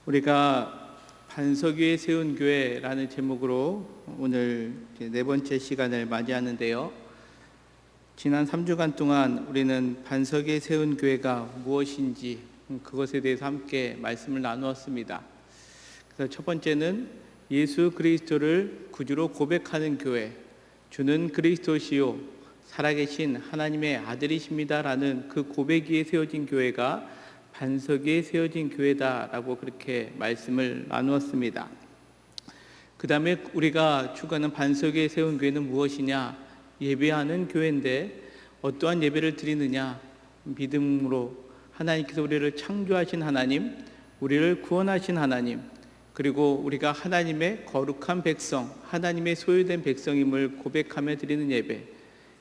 우리가 반석 위에 세운 교회라는 제목으로 오늘 네 번째 시간을 맞이하는데요. 지난 3주간 동안 우리는 반석 위에 세운 교회가 무엇인지 그것에 대해서 함께 말씀을 나누었습니다. 그래서 첫 번째는 예수 그리스도를 구주로 고백하는 교회, 주는 그리스도시요 살아계신 하나님의 아들이십니다라는 그 고백 위에 세워진 교회가 반석 위에 세워진 교회다라고 그렇게 말씀을 나누었습니다. 그 다음에 우리가 추구하는 반석 위에 세운 교회는 무엇이냐? 예배하는 교회인데 어떠한 예배를 드리느냐? 믿음으로 하나님께서 우리를 창조하신 하나님, 우리를 구원하신 하나님, 그리고 우리가 하나님의 거룩한 백성, 하나님의 소유된 백성임을 고백하며 드리는 예배,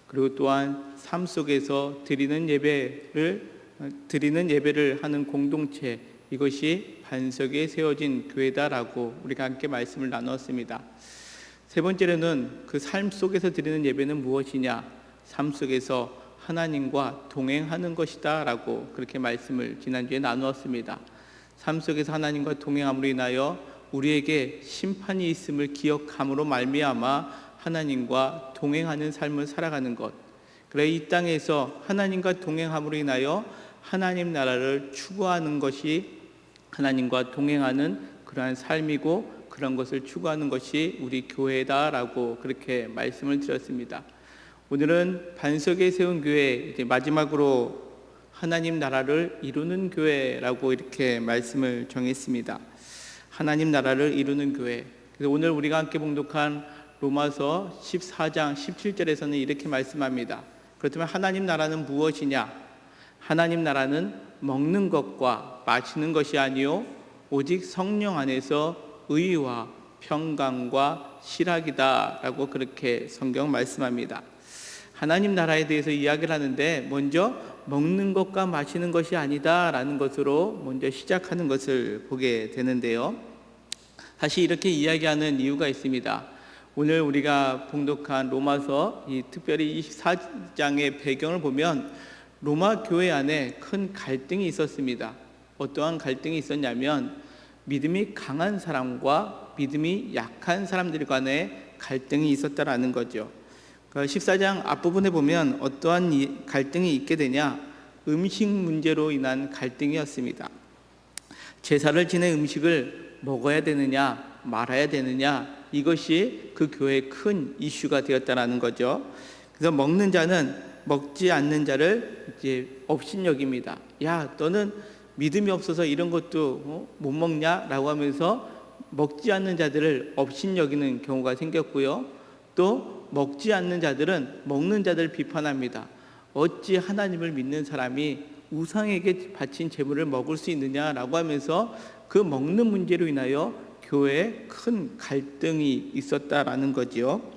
그리고 또한 삶 속에서 드리는 예배를 하는 공동체, 이것이 반석 위에 세워진 교회다라고 우리가 함께 말씀을 나누었습니다. 세 번째로는 그 삶 속에서 드리는 예배는 무엇이냐? 삶 속에서 하나님과 동행하는 것이다 라고 그렇게 말씀을 지난주에 나누었습니다. 삶 속에서 하나님과 동행함으로 인하여 우리에게 심판이 있음을 기억함으로 말미암아 하나님과 동행하는 삶을 살아가는 것, 그래 이 땅에서 하나님과 동행함으로 인하여 하나님 나라를 추구하는 것이 하나님과 동행하는 그러한 삶이고, 그런 것을 추구하는 것이 우리 교회다라고 그렇게 말씀을 드렸습니다. 오늘은 반석에 세운 교회, 이제 마지막으로 하나님 나라를 이루는 교회라고 이렇게 말씀을 정했습니다. 하나님 나라를 이루는 교회. 그래서 오늘 우리가 함께 봉독한 로마서 14장 17절에서는 이렇게 말씀합니다. 그렇다면 하나님 나라는 무엇이냐? 하나님 나라는 먹는 것과 마시는 것이 아니요 오직 성령 안에서 의와 평강과 실학이다 라고 그렇게 성경 말씀합니다. 하나님 나라에 대해서 이야기를 하는데 먼저 먹는 것과 마시는 것이 아니다 라는 것으로 먼저 시작하는 것을 보게 되는데요. 사실 이렇게 이야기하는 이유가 있습니다. 오늘 우리가 봉독한 로마서, 특별히 24장의 배경을 보면 로마 교회 안에 큰 갈등이 있었습니다. 어떠한 갈등이 있었냐면 믿음이 강한 사람과 믿음이 약한 사람들 간에 갈등이 있었다라는 거죠. 14장 앞부분에 보면 어떠한 갈등이 있게 되냐? 음식 문제로 인한 갈등이었습니다. 제사를 지낸 음식을 먹어야 되느냐 말아야 되느냐, 이것이 그 교회의 큰 이슈가 되었다라는 거죠. 그래서 먹는 자는 먹지 않는 자를 이제 업신여깁니다. 야, 너는 믿음이 없어서 이런 것도 못 먹냐라고 하면서 먹지 않는 자들을 업신여기는 경우가 생겼고요. 또 먹지 않는 자들은 먹는 자들을 비판합니다. 어찌 하나님을 믿는 사람이 우상에게 바친 제물을 먹을 수 있느냐라고 하면서 그 먹는 문제로 인하여 교회에 큰 갈등이 있었다라는 거지요.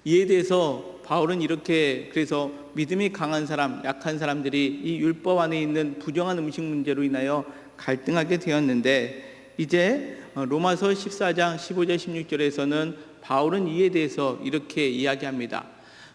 이에 대해서 바울은 이렇게, 그래서 믿음이 강한 사람, 약한 사람들이 이 율법 안에 있는 부정한 음식 문제로 인하여 갈등하게 되었는데, 이제 로마서 14장 15절 16절에서는 바울은 이에 대해서 이렇게 이야기합니다.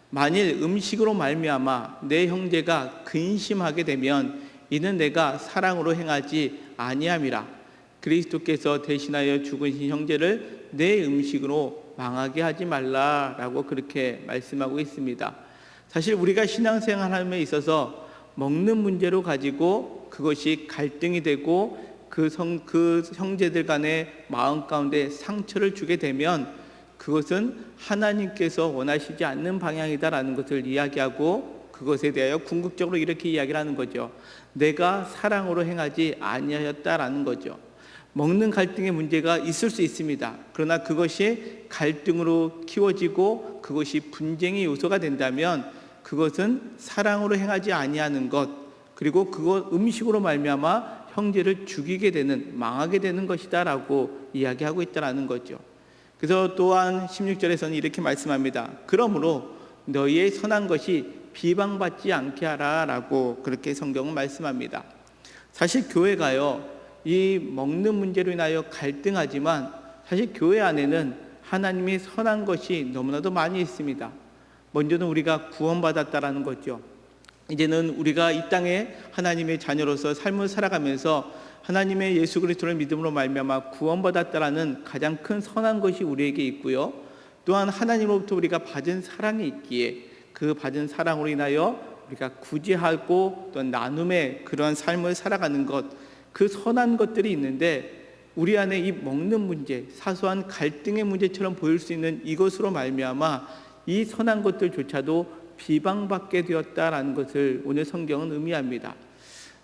만일 음식으로 말미암아 내 형제가 근심하게 되면 이는 내가 사랑으로 행하지 아니함이라. 그리스도께서 대신하여 죽으신 형제를 내 음식으로 망하게 하지 말라라고 그렇게 말씀하고 있습니다. 사실 우리가 신앙생활함에 있어서 먹는 문제로 가지고 그것이 갈등이 되고 그 형제들 간의 마음 가운데 상처를 주게 되면 그것은 하나님께서 원하시지 않는 방향이다라는 것을 이야기하고, 그것에 대하여 궁극적으로 이렇게 이야기를 하는 거죠. 내가 사랑으로 행하지 아니하였다라는 거죠. 먹는 갈등의 문제가 있을 수 있습니다. 그러나 그것이 갈등으로 키워지고 그것이 분쟁의 요소가 된다면 그것은 사랑으로 행하지 아니하는 것, 그리고 그것 음식으로 말미암아 형제를 죽이게 되는, 망하게 되는 것이다라고 이야기하고 있다라는 거죠. 그래서 또한 16절에서는 이렇게 말씀합니다. 그러므로 너희의 선한 것이 비방받지 않게 하라라고 그렇게 성경은 말씀합니다. 사실 교회가요, 이 먹는 문제로 인하여 갈등하지만 사실 교회 안에는 하나님의 선한 것이 너무나도 많이 있습니다. 먼저는 우리가 구원받았다라는 거죠. 이제는 우리가 이 땅에 하나님의 자녀로서 삶을 살아가면서 하나님의 예수 그리스도를 믿음으로 말미암아 구원받았다라는 가장 큰 선한 것이 우리에게 있고요. 또한 하나님으로부터 우리가 받은 사랑이 있기에 그 받은 사랑으로 인하여 우리가 구제하고 또 나눔의 그러한 삶을 살아가는 것, 그 선한 것들이 있는데 우리 안에 이 먹는 문제, 사소한 갈등의 문제처럼 보일 수 있는 이것으로 말미암아 이 선한 것들조차도 비방받게 되었다라는 것을 오늘 성경은 의미합니다.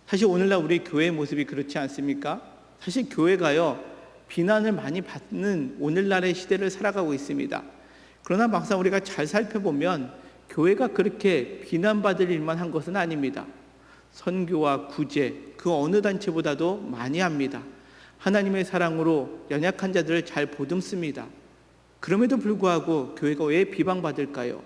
사실 오늘날 우리 교회의 모습이 그렇지 않습니까? 사실 교회가요, 비난을 많이 받는 오늘날의 시대를 살아가고 있습니다. 그러나 막상 우리가 잘 살펴보면 교회가 그렇게 비난받을 일만 한 것은 아닙니다. 선교와 구제, 그 어느 단체보다도 많이 합니다. 하나님의 사랑으로 연약한 자들을 잘 보듬습니다. 그럼에도 불구하고 교회가 왜 비방받을까요?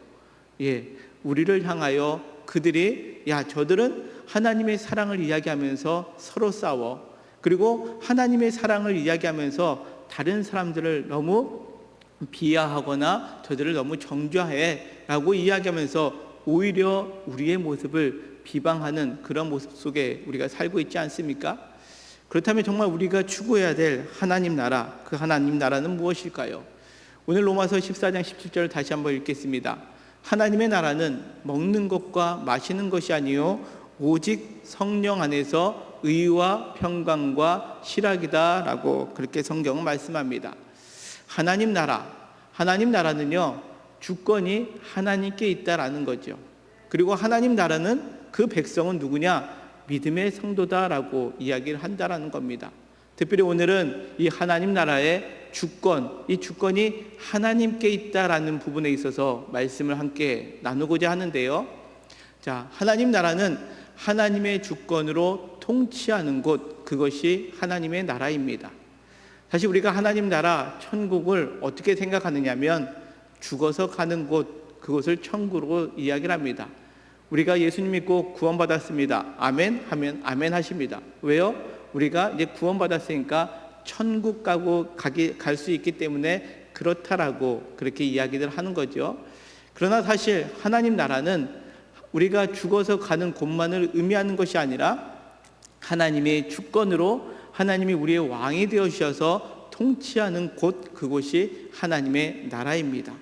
우리를 향하여 그들이 저들은 하나님의 사랑을 이야기하면서 서로 싸워, 그리고 하나님의 사랑을 이야기하면서 다른 사람들을 너무 비하하거나 저들을 너무 정죄해 라고 이야기하면서 오히려 우리의 모습을 비방하는 그런 모습 속에 우리가 살고 있지 않습니까? 그렇다면 정말 우리가 추구해야 될 하나님 나라, 그 하나님 나라는 무엇일까요? 오늘 로마서 14장 17절을 다시 한번 읽겠습니다. 하나님의 나라는 먹는 것과 마시는 것이 아니요 오직 성령 안에서 의와 평강과 실학이다 라고 그렇게 성경은 말씀합니다. 하나님 나라는요, 주권이 하나님께 있다라는 거죠. 그리고 하나님 나라는 그 백성은 누구냐? 믿음의 성도다라고 이야기를 한다라는 겁니다. 특별히 오늘은 이 하나님 나라의 주권, 이 주권이 하나님께 있다라는 부분에 있어서 말씀을 함께 나누고자 하는데요. 하나님 나라는 하나님의 주권으로 통치하는 곳, 그것이 하나님의 나라입니다. 사실 우리가 하나님 나라, 천국을 어떻게 생각하느냐면 죽어서 가는 곳, 그것을 천국으로 이야기를 합니다. 우리가 예수님 믿고 구원받았습니다. 아멘 하면 아멘 하십니다. 왜요? 우리가 이제 구원받았으니까 천국 갈 수 있기 때문에 그렇다라고 그렇게 이야기를 하는 거죠. 그러나 사실 하나님 나라는 우리가 죽어서 가는 곳만을 의미하는 것이 아니라 하나님의 주권으로 하나님이 우리의 왕이 되어주셔서 통치하는 곳, 그곳이 하나님의 나라입니다.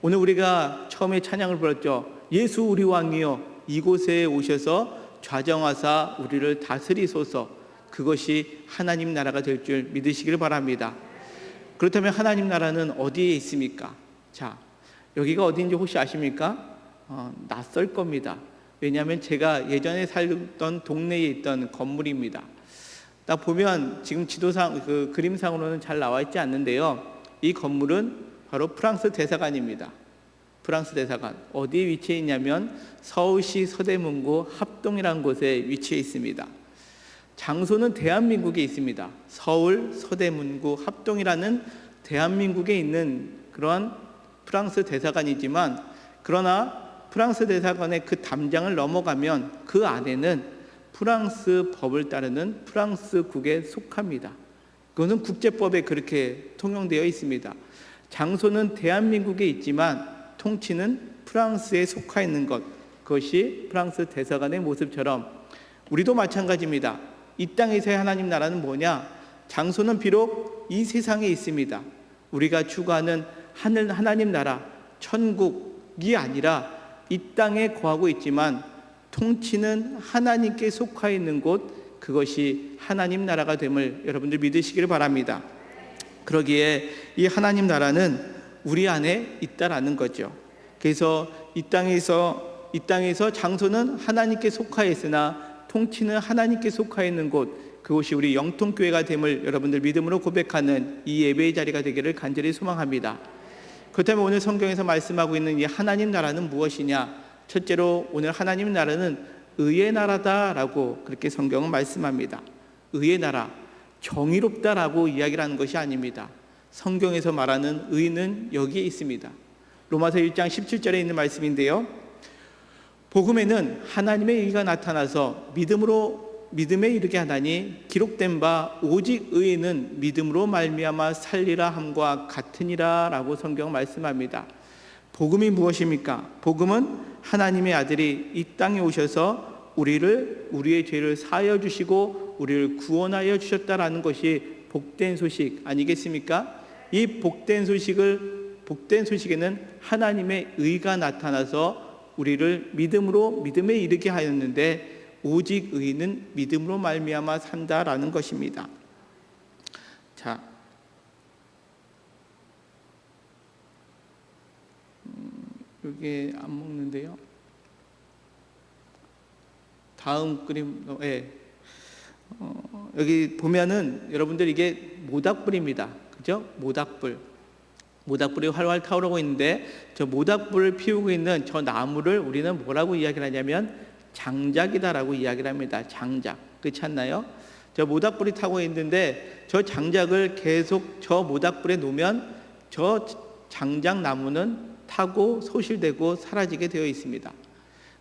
오늘 우리가 처음에 찬양을 불렀죠. 예수 우리 왕이여 이곳에 오셔서 좌정하사 우리를 다스리소서. 그것이 하나님 나라가 될 줄 믿으시길 바랍니다. 그렇다면 하나님 나라는 어디에 있습니까? 여기가 어디인지 혹시 아십니까? 낯설 겁니다. 왜냐하면 제가 예전에 살던 동네에 있던 건물입니다. 딱 보면 지금 지도상 그 그림상으로는 잘 나와 있지 않는데요. 이 건물은 바로 프랑스 대사관입니다. 프랑스 대사관 어디에 위치해 있냐면 서울시 서대문구 합동이라는 곳에 위치해 있습니다. 장소는 대한민국에 있습니다. 서울 서대문구 합동이라는 대한민국에 있는 그런 프랑스 대사관이지만, 그러나 프랑스 대사관의 그 담장을 넘어가면 그 안에는 프랑스 법을 따르는 프랑스국에 속합니다. 그것은 국제법에 그렇게 통용되어 있습니다. 장소는 대한민국에 있지만 통치는 프랑스에 속해 있는 것, 그것이 프랑스 대사관의 모습처럼 우리도 마찬가지입니다. 이 땅에서의 하나님 나라는 뭐냐? 장소는 비록 이 세상에 있습니다. 우리가 추구하는 하나님 나라, 천국이 아니라 이 땅에 거하고 있지만 통치는 하나님께 속해 있는 곳, 그것이 하나님 나라가 됨을 여러분들 믿으시기를 바랍니다. 그러기에 이 하나님 나라는 우리 안에 있다라는 거죠. 그래서 이 땅에서 장소는 하나님께 속해 있으나 통치는 하나님께 속해 있는 곳, 그것이 우리 영통교회가 됨을 여러분들 믿음으로 고백하는 이 예배의 자리가 되기를 간절히 소망합니다. 그렇다면 오늘 성경에서 말씀하고 있는 이 하나님 나라는 무엇이냐? 첫째로 오늘 하나님 나라는 의의 나라다라고 그렇게 성경은 말씀합니다. 의의 나라, 정의롭다라고 이야기를 하는 것이 아닙니다. 성경에서 말하는 의는 여기에 있습니다. 로마서 1장 17절에 있는 말씀인데요. 복음에는 하나님의 의가 나타나서 믿음에 이르게 하다니 기록된 바 오직 의인은 믿음으로 말미암아 살리라 함과 같으니라 라고 성경 말씀합니다. 복음이 무엇입니까? 복음은 하나님의 아들이 이 땅에 오셔서 우리의 죄를 사하여 주시고 우리를 구원하여 주셨다라는 것이 복된 소식 아니겠습니까? 이 복된 소식에는 하나님의 의가 나타나서 우리를 믿음에 이르게 하였는데 오직 의인은 믿음으로 말미암아 산다라는 것입니다. 자, 여기 안 먹는데요. 다음 그림, 여기 보면은 여러분들 이게 모닥불입니다. 그죠? 모닥불이 활활 타오르고 있는데 저 모닥불을 피우고 있는 저 나무를 우리는 뭐라고 이야기를 하냐면 장작이다라고 이야기를 합니다. 장작. 그렇지 않나요? 저 모닥불이 타고 있는데 저 장작을 계속 저 모닥불에 놓으면 저 장작 나무는 타고 소실되고 사라지게 되어 있습니다.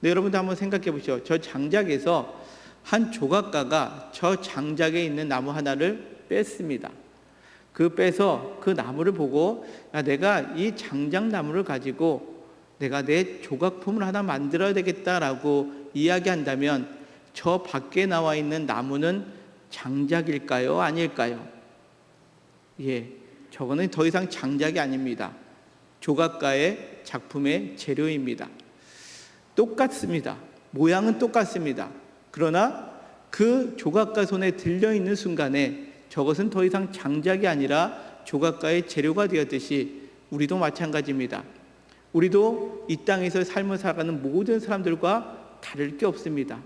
네, 여러분도 한번 생각해 보시죠. 저 장작에서 한 조각가가 저 장작에 있는 나무 하나를 뺐습니다. 빼서 그 나무를 보고 내가 이 장작 나무를 가지고 내가 내 조각품을 하나 만들어야 되겠다라고 이야기한다면 저 밖에 나와 있는 나무는 장작일까요? 아닐까요? 저거는 더 이상 장작이 아닙니다. 조각가의 작품의 재료입니다. 똑같습니다. 모양은 똑같습니다. 그러나 그 조각가 손에 들려있는 순간에 저것은 더 이상 장작이 아니라 조각가의 재료가 되었듯이 우리도 마찬가지입니다. 우리도 이 땅에서 삶을 살아가는 모든 사람들과 다를 게 없습니다.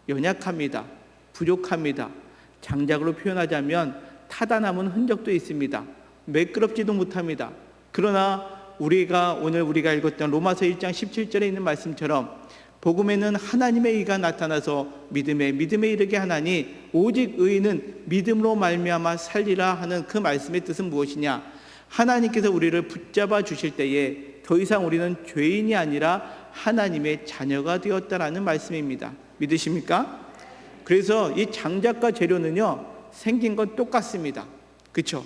연약합니다. 부족합니다. 장작으로 표현하자면 타다 남은 흔적도 있습니다. 매끄럽지도 못합니다. 그러나 오늘 우리가 읽었던 로마서 1장 17절에 있는 말씀처럼 복음에는 하나님의 의가 나타나서 믿음에 이르게 하나니 오직 의인은 믿음으로 말미암아 살리라 하는 그 말씀의 뜻은 무엇이냐? 하나님께서 우리를 붙잡아 주실 때에 더 이상 우리는 죄인이 아니라 하나님의 자녀가 되었다라는 말씀입니다. 믿으십니까? 그래서 이 장작과 재료는요, 생긴 건 똑같습니다. 그렇죠?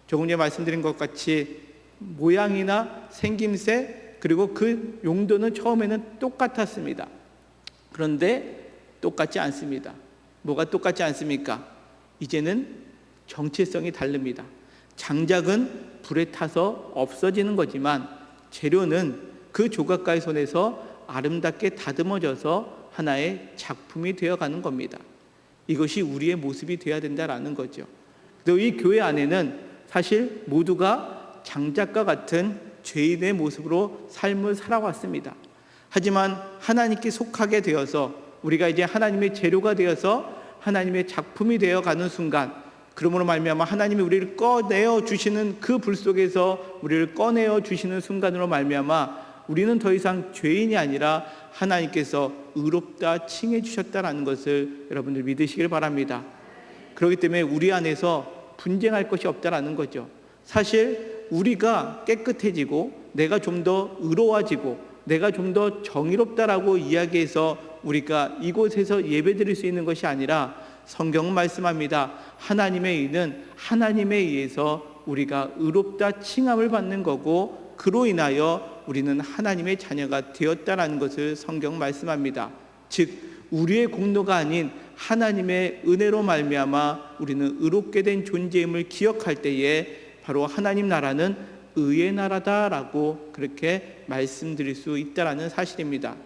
조금 전에 말씀드린 것 같이 모양이나 생김새 그리고 그 용도는 처음에는 똑같았습니다. 그런데 똑같지 않습니다. 뭐가 똑같지 않습니까? 이제는 정체성이 다릅니다. 장작은 불에 타서 없어지는 거지만 재료는 그 조각가의 손에서 아름답게 다듬어져서 하나의 작품이 되어가는 겁니다. 이것이 우리의 모습이 되어야 된다라는 거죠. 그리고 이 교회 안에는 사실 모두가 장작과 같은 죄인의 모습으로 삶을 살아왔습니다. 하지만 하나님께 속하게 되어서 우리가 이제 하나님의 재료가 되어서 하나님의 작품이 되어가는 순간, 그러므로 말미암아 하나님이 우리를 꺼내어 주시는 그 불 속에서 우리를 꺼내어 주시는 순간으로 말미암아 우리는 더 이상 죄인이 아니라 하나님께서 의롭다 칭해 주셨다라는 것을 여러분들 믿으시길 바랍니다. 그렇기 때문에 우리 안에서 분쟁할 것이 없다라는 거죠. 사실 우리가 깨끗해지고 내가 좀 더 의로워지고 내가 좀 더 정의롭다라고 이야기해서 우리가 이곳에서 예배드릴 수 있는 것이 아니라 성경은 말씀합니다. 하나님의 의는 하나님에 의해서 우리가 의롭다 칭함을 받는 거고 그로 인하여 우리는 하나님의 자녀가 되었다라는 것을 성경 말씀합니다. 즉 우리의 공로가 아닌 하나님의 은혜로 말미암아 우리는 의롭게 된 존재임을 기억할 때에 바로 하나님 나라는 의의 나라다라고 그렇게 말씀드릴 수 있다라는 사실입니다.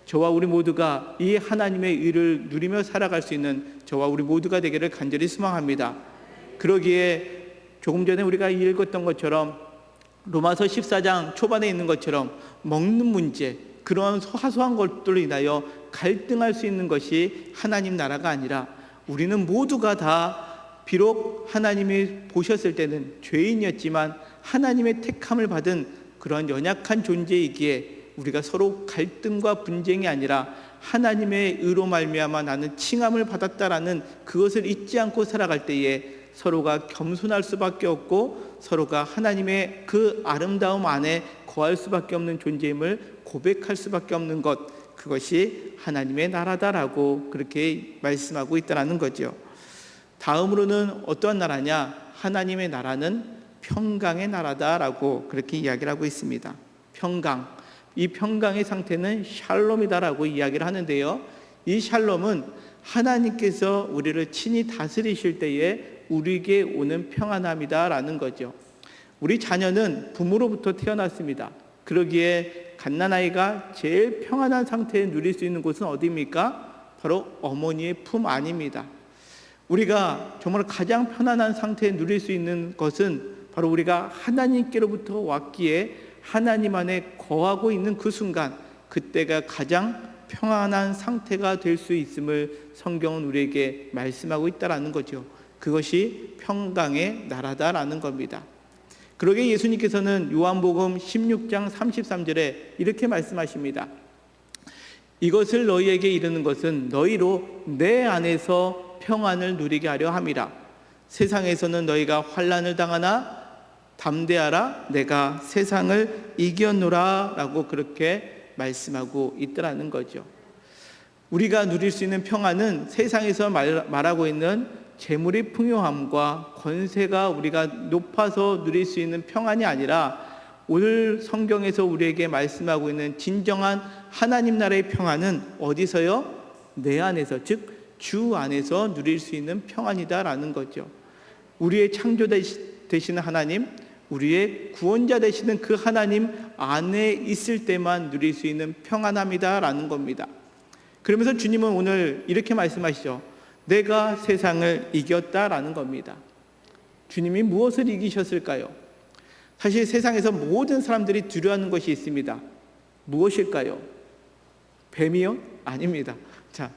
저와 우리 모두가 이 하나님의 의를 누리며 살아갈 수 있는 저와 우리 모두가 되기를 간절히 소망합니다. 그러기에 조금 전에 우리가 읽었던 것처럼 로마서 14장 초반에 있는 것처럼 먹는 문제, 그런 사소한 것들로 인하여 갈등할 수 있는 것이 하나님 나라가 아니라 우리는 모두가 다 비록 하나님이 보셨을 때는 죄인이었지만 하나님의 택함을 받은 그런 연약한 존재이기에 우리가 서로 갈등과 분쟁이 아니라 하나님의 의로 말미암아 나는 칭함을 받았다라는 그것을 잊지 않고 살아갈 때에 서로가 겸손할 수밖에 없고 서로가 하나님의 그 아름다움 안에 거할 수밖에 없는 존재임을 고백할 수밖에 없는 것, 그것이 하나님의 나라다라고 그렇게 말씀하고 있다는 거죠. 다음으로는 어떠한 나라냐? 하나님의 나라는 평강의 나라다라고 그렇게 이야기를 하고 있습니다. 평강. 이 평강의 상태는 샬롬이다라고 이야기를 하는데요. 이 샬롬은 하나님께서 우리를 친히 다스리실 때에 우리에게 오는 평안함이다라는 거죠. 우리 자녀는 부모로부터 태어났습니다. 그러기에 갓난아이가 제일 평안한 상태에 누릴 수 있는 곳은 어디입니까? 바로 어머니의 품 안입니다. 우리가 정말 가장 편안한 상태에 누릴 수 있는 것은 바로 우리가 하나님께로부터 왔기에 하나님 안에 거하고 있는 그 순간, 그때가 가장 평안한 상태가 될 수 있음을 성경은 우리에게 말씀하고 있다라는 거죠. 그것이 평강의 나라다라는 겁니다. 그러게 예수님께서는 요한복음 16장 33절에 이렇게 말씀하십니다. 이것을 너희에게 이르는 것은 너희로 내 안에서 평안을 누리게 하려 함이라. 세상에서는 너희가 환난을 당하나 담대하라, 내가 세상을 이겼노라 라고 그렇게 말씀하고 있더라는 거죠. 우리가 누릴 수 있는 평안은 세상에서 말하고 있는 재물의 풍요함과 권세가 우리가 높아서 누릴 수 있는 평안이 아니라 오늘 성경에서 우리에게 말씀하고 있는 진정한 하나님 나라의 평안은 어디서요? 내 안에서, 즉 주 안에서 누릴 수 있는 평안이다라는 거죠. 우리의 창조 되시는 하나님, 우리의 구원자 되시는 그 하나님 안에 있을 때만 누릴 수 있는 평안함이다라는 겁니다. 그러면서 주님은 오늘 이렇게 말씀하시죠. 내가 세상을 이겼다라는 겁니다. 주님이 무엇을 이기셨을까요? 사실 세상에서 모든 사람들이 두려워하는 것이 있습니다. 무엇일까요? 뱀이요? 아닙니다. 자,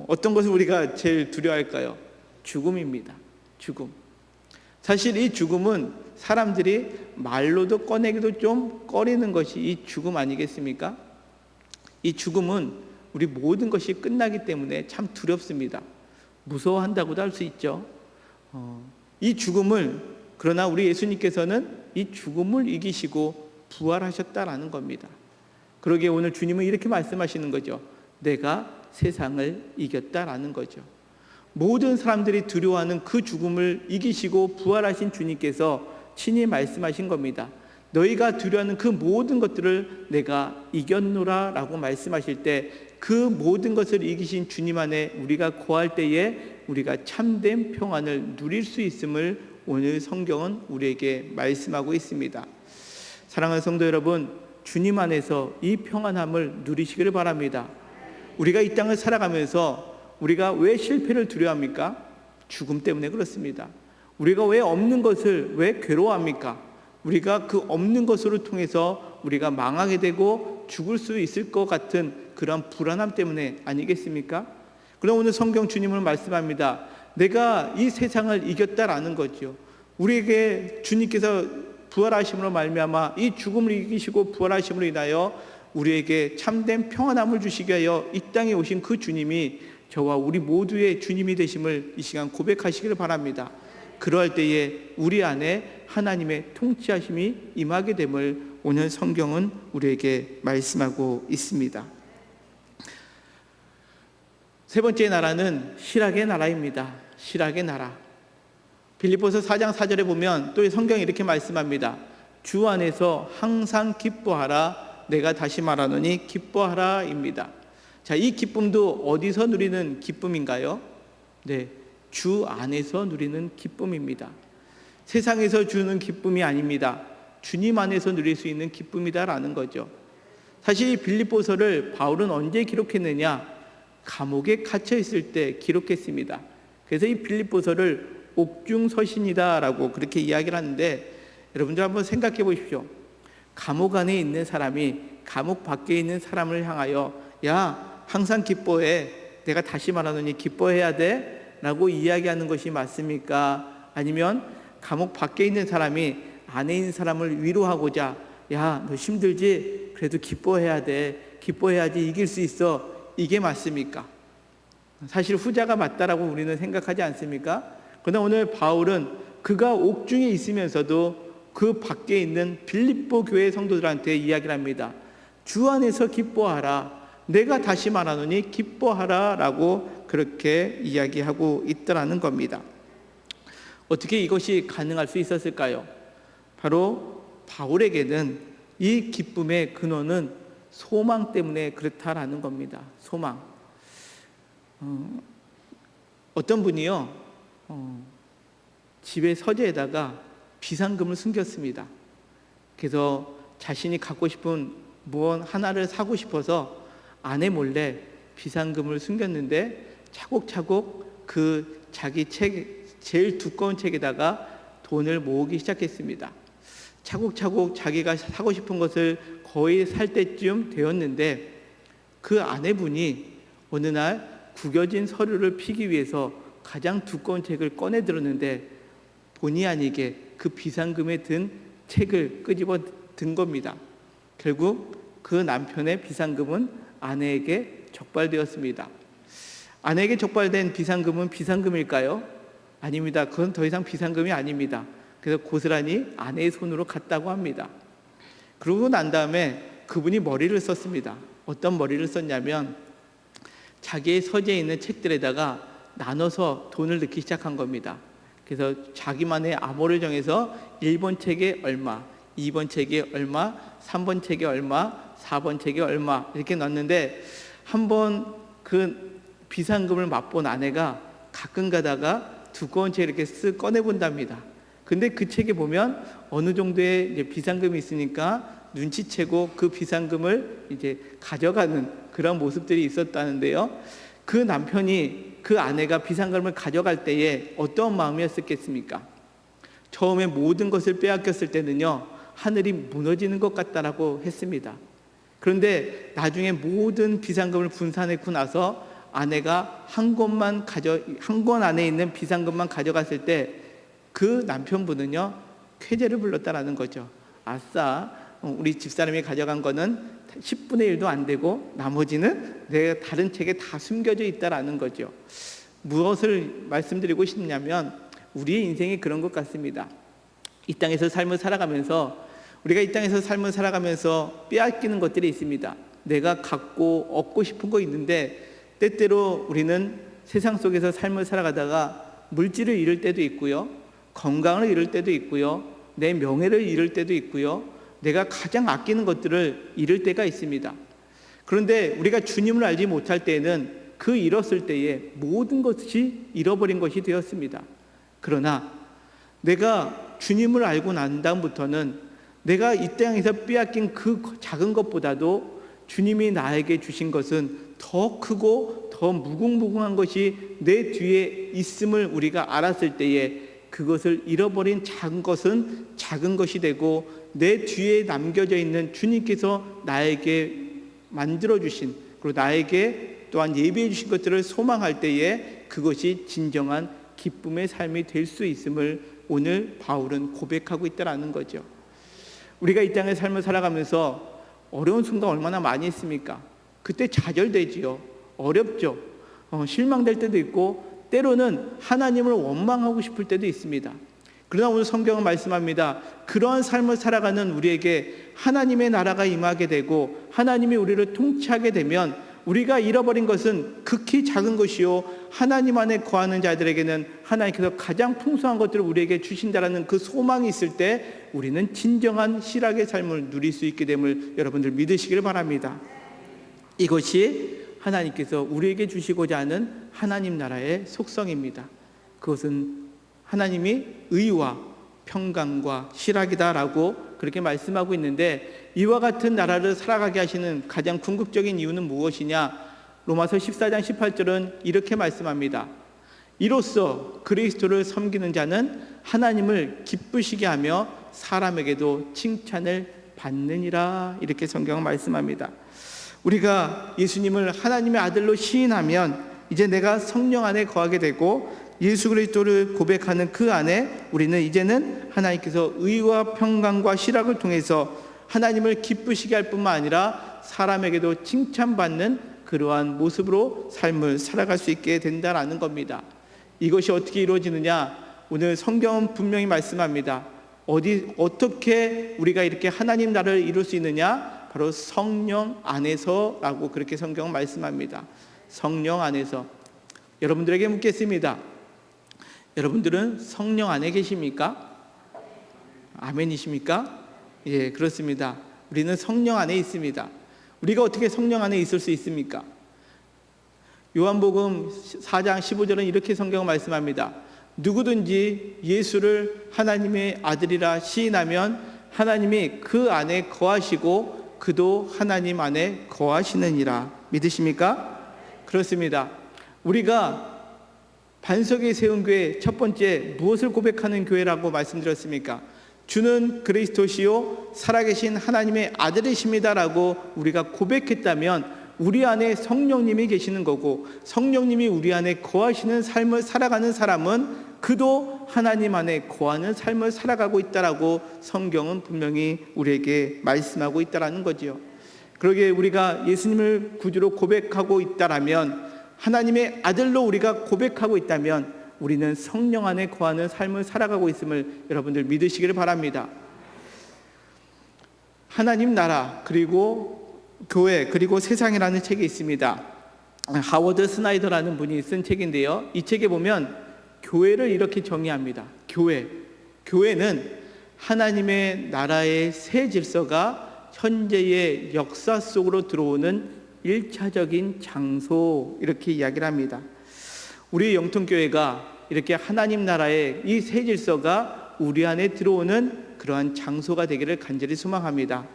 어떤 것을 우리가 제일 두려워할까요? 죽음입니다. 죽음. 사실 이 죽음은 사람들이 말로도 꺼내기도 좀 꺼리는 것이 이 죽음 아니겠습니까? 이 죽음은 우리 모든 것이 끝나기 때문에 참 두렵습니다. 무서워한다고도 할 수 있죠. 이 죽음을, 그러나 우리 예수님께서는 이 죽음을 이기시고 부활하셨다라는 겁니다. 그러기에 오늘 주님은 이렇게 말씀하시는 거죠. 내가 세상을 이겼다라는 거죠. 모든 사람들이 두려워하는 그 죽음을 이기시고 부활하신 주님께서 친히 말씀하신 겁니다. 너희가 두려워하는 그 모든 것들을 내가 이겼노라 라고 말씀하실 때 그 모든 것을 이기신 주님 안에 우리가 거할 때에 우리가 참된 평안을 누릴 수 있음을 오늘 성경은 우리에게 말씀하고 있습니다. 사랑하는 성도 여러분, 주님 안에서 이 평안함을 누리시기를 바랍니다. 우리가 이 땅을 살아가면서 우리가 왜 실패를 두려워합니까? 죽음 때문에 그렇습니다. 우리가 왜 없는 것을 왜 괴로워합니까? 우리가 그 없는 것으로 통해서 우리가 망하게 되고 죽을 수 있을 것 같은 그런 불안함 때문에 아니겠습니까? 그럼 오늘 성경 주님은 말씀합니다. 내가 이 세상을 이겼다라는 거죠. 우리에게 주님께서 부활하심으로 말미암아 이 죽음을 이기시고 부활하심으로 인하여 우리에게 참된 평안함을 주시기 위하여 이 땅에 오신 그 주님이 저와 우리 모두의 주님이 되심을 이 시간 고백하시기를 바랍니다. 그러할 때에 우리 안에 하나님의 통치하심이 임하게 됨을 오늘 성경은 우리에게 말씀하고 있습니다. 세 번째 나라는 실학의 나라입니다. 실학의 나라. 빌립보서 4장 4절에 보면 또 성경이 이렇게 말씀합니다. 주 안에서 항상 기뻐하라. 내가 다시 말하노니 기뻐하라 입니다. 자, 이 기쁨도 어디서 누리는 기쁨인가요? 네, 주 안에서 누리는 기쁨입니다. 세상에서 주는 기쁨이 아닙니다. 주님 안에서 누릴 수 있는 기쁨이다라는 거죠. 사실 이 빌립보서를 바울은 언제 기록했느냐? 감옥에 갇혀 있을 때 기록했습니다. 그래서 이 빌립보서를 옥중서신이다라고 그렇게 이야기를 하는데, 여러분들 한번 생각해 보십시오. 감옥 안에 있는 사람이 감옥 밖에 있는 사람을 향하여 야, 항상 기뻐해. 내가 다시 말하노니 기뻐해야 돼? 라고 이야기하는 것이 맞습니까? 아니면 감옥 밖에 있는 사람이 안에 있는 사람을 위로하고자 야, 너 힘들지? 그래도 기뻐해야 돼. 기뻐해야지 이길 수 있어. 이게 맞습니까? 사실 후자가 맞다라고 우리는 생각하지 않습니까? 그러나 오늘 바울은 그가 옥중에 있으면서도 그 밖에 있는 빌립보 교회 성도들한테 이야기를 합니다. 주 안에서 기뻐하라. 내가 다시 말하노니 기뻐하라 라고 그렇게 이야기하고 있더라는 겁니다. 어떻게 이것이 가능할 수 있었을까요? 바로 바울에게는 이 기쁨의 근원은 소망 때문에 그렇다라는 겁니다. 소망. 어떤 분이요, 집에 서재에다가 비상금을 숨겼습니다. 그래서 자신이 갖고 싶은 무언 하나를 사고 싶어서 아내 몰래 비상금을 숨겼는데 차곡차곡 그 자기 제일 두꺼운 책에다가 돈을 모으기 시작했습니다. 차곡차곡 자기가 사고 싶은 것을 거의 살 때쯤 되었는데 그 아내분이 어느 날 구겨진 서류를 피기 위해서 가장 두꺼운 책을 꺼내 들었는데 본의 아니게 그 비상금에 든 책을 끄집어 든 겁니다. 결국 그 남편의 비상금은 아내에게 적발되었습니다. 아내에게 적발된 비상금은 비상금일까요? 아닙니다. 그건 더 이상 비상금이 아닙니다. 그래서 고스란히 아내의 손으로 갔다고 합니다. 그러고 난 다음에 그분이 머리를 썼습니다. 어떤 머리를 썼냐면 자기의 서재에 있는 책들에다가 나눠서 돈을 넣기 시작한 겁니다. 그래서 자기만의 암호를 정해서 1번 책에 얼마, 2번 책에 얼마, 3번 책에 얼마, 4번 책에 얼마 이렇게 넣었는데 한번 그 비상금을 맛본 아내가 가끔 가다가 두꺼운 책 이렇게 쓱 꺼내본답니다. 근데 그 책에 보면 어느 정도의 이제 비상금이 있으니까 눈치채고 그 비상금을 이제 가져가는 그런 모습들이 있었다는데요. 그 남편이 그 아내가 비상금을 가져갈 때에 어떤 마음이었겠습니까? 처음에 모든 것을 빼앗겼을 때는요, 하늘이 무너지는 것 같다라고 했습니다. 그런데 나중에 모든 비상금을 분산했고 나서 아내가 한 권 안에 있는 비상금만 가져갔을 때 그 남편분은요, 쾌재를 불렀다라는 거죠. 아싸, 우리 집사람이 가져간 거는 10분의 1도 안 되고 나머지는 내가 다른 책에 다 숨겨져 있다라는 거죠. 무엇을 말씀드리고 싶냐면 우리의 인생이 그런 것 같습니다. 이 땅에서 삶을 살아가면서 우리가 이 땅에서 삶을 살아가면서 빼앗기는 것들이 있습니다. 내가 갖고 얻고 싶은 거 있는데 때때로 우리는 세상 속에서 삶을 살아가다가 물질을 잃을 때도 있고요, 건강을 잃을 때도 있고요, 내 명예를 잃을 때도 있고요, 내가 가장 아끼는 것들을 잃을 때가 있습니다. 그런데 우리가 주님을 알지 못할 때에는 그 잃었을 때에 모든 것이 잃어버린 것이 되었습니다. 그러나 내가 주님을 알고 난 다음부터는 내가 이 땅에서 빼앗긴 그 작은 것보다도 주님이 나에게 주신 것은 더 크고 더 무궁무궁한 것이 내 뒤에 있음을 우리가 알았을 때에 그것을 잃어버린 작은 것은 작은 것이 되고 내 뒤에 남겨져 있는 주님께서 나에게 만들어주신 그리고 나에게 또한 예비해 주신 것들을 소망할 때에 그것이 진정한 기쁨의 삶이 될 수 있음을 오늘 바울은 고백하고 있다는 거죠. 우리가 이 땅의 삶을 살아가면서 어려운 순간 얼마나 많이 있습니까? 그때 좌절되지요. 어렵죠. 실망될 때도 있고 때로는 하나님을 원망하고 싶을 때도 있습니다. 그러나 오늘 성경은 말씀합니다. 그러한 삶을 살아가는 우리에게 하나님의 나라가 임하게 되고 하나님이 우리를 통치하게 되면 우리가 잃어버린 것은 극히 작은 것이요 하나님 안에 거하는 자들에게는 하나님께서 가장 풍성한 것들을 우리에게 주신다라는 그 소망이 있을 때 우리는 진정한 실학의 삶을 누릴 수 있게 됨을 여러분들 믿으시길 바랍니다. 이것이 하나님께서 우리에게 주시고자 하는 하나님 나라의 속성입니다. 그것은 하나님이 의와 평강과 실학이다라고 그렇게 말씀하고 있는데 이와 같은 나라를 살아가게 하시는 가장 궁극적인 이유는 무엇이냐? 로마서 14장 18절은 이렇게 말씀합니다. 이로써 그리스도를 섬기는 자는 하나님을 기쁘시게 하며 사람에게도 칭찬을 받느니라 이렇게 성경은 말씀합니다. 우리가 예수님을 하나님의 아들로 시인하면 이제 내가 성령 안에 거하게 되고 예수 그리스도를 고백하는 그 안에 우리는 이제는 하나님께서 의와 평강과 실학을 통해서 하나님을 기쁘시게 할 뿐만 아니라 사람에게도 칭찬받는 그러한 모습으로 삶을 살아갈 수 있게 된다는 겁니다. 이것이 어떻게 이루어지느냐? 오늘 성경은 분명히 말씀합니다. 어떻게 우리가 이렇게 하나님 나라를 이룰 수 있느냐? 바로 성령 안에서라고 그렇게 성경은 말씀합니다. 성령 안에서. 여러분들에게 묻겠습니다. 여러분들은 성령 안에 계십니까? 아멘이십니까? 예, 그렇습니다. 우리는 성령 안에 있습니다. 우리가 어떻게 성령 안에 있을 수 있습니까? 요한복음 4장 15절은 이렇게 성경은 말씀합니다. 누구든지 예수를 하나님의 아들이라 시인하면 하나님이 그 안에 거하시고 그도 하나님 안에 거하시느니라. 믿으십니까? 그렇습니다. 우리가 반석에 세운 교회 첫 번째 무엇을 고백하는 교회라고 말씀드렸습니까? 주는 그리스도시요 살아계신 하나님의 아들이십니다라고 우리가 고백했다면 우리 안에 성령님이 계시는 거고, 성령님이 우리 안에 거하시는 삶을 살아가는 사람은 그도 하나님 안에 거하는 삶을 살아가고 있다라고 성경은 분명히 우리에게 말씀하고 있다라는 거지요. 그러기에 우리가 예수님을 구주로 고백하고 있다라면, 하나님의 아들로 우리가 고백하고 있다면 우리는 성령 안에 거하는 삶을 살아가고 있음을 여러분들 믿으시기를 바랍니다. 하나님 나라 그리고 교회 그리고 세상이라는 책이 있습니다. 하워드 스나이더라는 분이 쓴 책인데요, 이 책에 보면 교회를 이렇게 정의합니다. 교회는 하나님의 나라의 새 질서가 현재의 역사 속으로 들어오는 1차적인 장소, 이렇게 이야기를 합니다. 우리 영통교회가 이렇게 하나님 나라의 이 새 질서가 우리 안에 들어오는 그러한 장소가 되기를 간절히 소망합니다.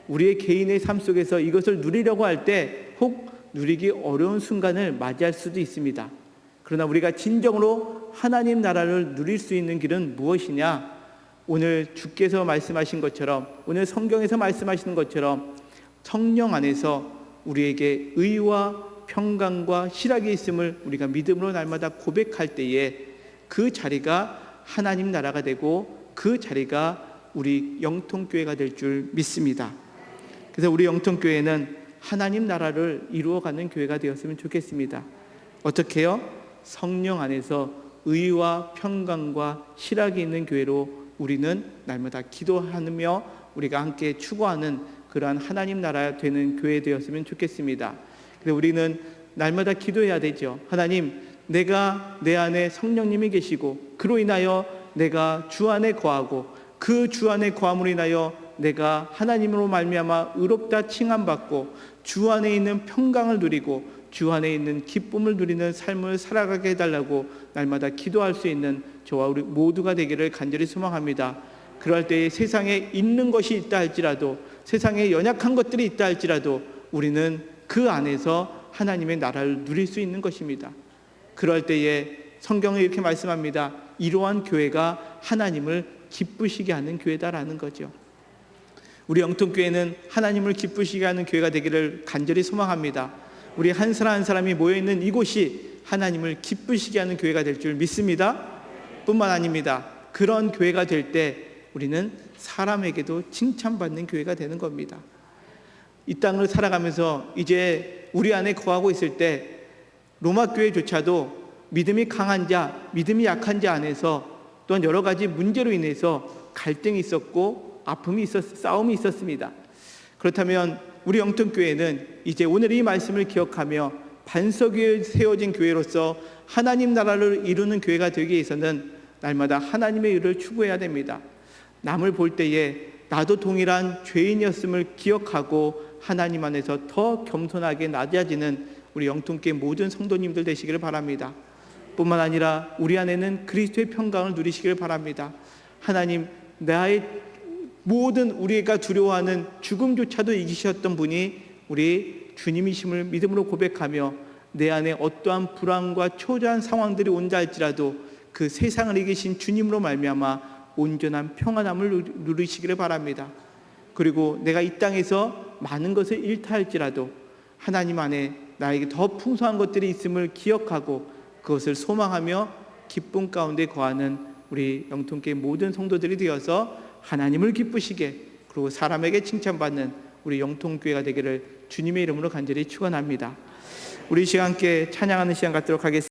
우리의 개인의 삶 속에서 이것을 누리려고 할 때 혹 누리기 어려운 순간을 맞이할 수도 있습니다. 그러나 우리가 진정으로 하나님 나라를 누릴 수 있는 길은 무엇이냐? 오늘 주께서 말씀하신 것처럼, 오늘 성경에서 말씀하시는 것처럼 성령 안에서 우리에게 의와 평강과 실학이 있음을 우리가 믿음으로 날마다 고백할 때에 그 자리가 하나님 나라가 되고 그 자리가 우리 영통교회가 될 줄 믿습니다. 그래서 우리 영통교회는 하나님 나라를 이루어가는 교회가 되었으면 좋겠습니다. 어떻게요? 성령 안에서 의와 평강과 실학이 있는 교회로 우리는 날마다 기도하며 우리가 함께 추구하는 그러한 하나님 나라 되는 교회 되었으면 좋겠습니다. 그래서 우리는 날마다 기도해야 되죠. 하나님, 내가 내 안에 성령님이 계시고 그로 인하여 내가 주 안에 거하고 그 주 안에 거함으로 인하여 내가 하나님으로 말미암아 의롭다 칭함받고 주 안에 있는 평강을 누리고 주 안에 있는 기쁨을 누리는 삶을 살아가게 해달라고 날마다 기도할 수 있는 저와 우리 모두가 되기를 간절히 소망합니다. 그럴 때에 세상에 있는 것이 있다 할지라도, 세상에 연약한 것들이 있다 할지라도 우리는 그 안에서 하나님의 나라를 누릴 수 있는 것입니다. 그럴 때에 성경은 이렇게 말씀합니다. 이러한 교회가 하나님을 기쁘시게 하는 교회다라는 거죠. 우리 영통교회는 하나님을 기쁘시게 하는 교회가 되기를 간절히 소망합니다. 우리 한 사람 한 사람이 모여있는 이곳이 하나님을 기쁘시게 하는 교회가 될 줄 믿습니다. 뿐만 아닙니다. 그런 교회가 될 때 우리는 사람에게도 칭찬받는 교회가 되는 겁니다. 이 땅을 살아가면서 이제 우리 안에 거하고 있을 때 로마 교회조차도 믿음이 강한 자, 믿음이 약한 자 안에서 또한 여러 가지 문제로 인해서 갈등이 있었고 아픔이 싸움이 있었습니다. 그렇다면 우리 영통교회는 이제 오늘 이 말씀을 기억하며 반석 위에 세워진 교회로서 하나님 나라를 이루는 교회가 되기 위해서는 날마다 하나님의 의를 추구해야 됩니다. 남을 볼 때에 나도 동일한 죄인이었음을 기억하고 하나님 안에서 더 겸손하게 낮아지는 우리 영통교회 모든 성도님들 되시기를 바랍니다. 뿐만 아니라 우리 안에는 그리스도의 평강을 누리시기를 바랍니다. 하나님, 나의 모든 우리가 두려워하는 죽음조차도 이기셨던 분이 우리 주님이심을 믿음으로 고백하며 내 안에 어떠한 불안과 초조한 상황들이 온다 할지라도 그 세상을 이기신 주님으로 말미암아 온전한 평안함을 누리시기를 바랍니다. 그리고 내가 이 땅에서 많은 것을 잃다 할지라도 하나님 안에 나에게 더 풍성한 것들이 있음을 기억하고 그것을 소망하며 기쁨 가운데 거하는 우리 영통교회 모든 성도들이 되어서 하나님을 기쁘시게 그리고 사람에게 칭찬받는 우리 영통교회가 되기를 주님의 이름으로 간절히 축원합니다. 우리 시간 함께 찬양하는 시간 갖도록 하겠습니다.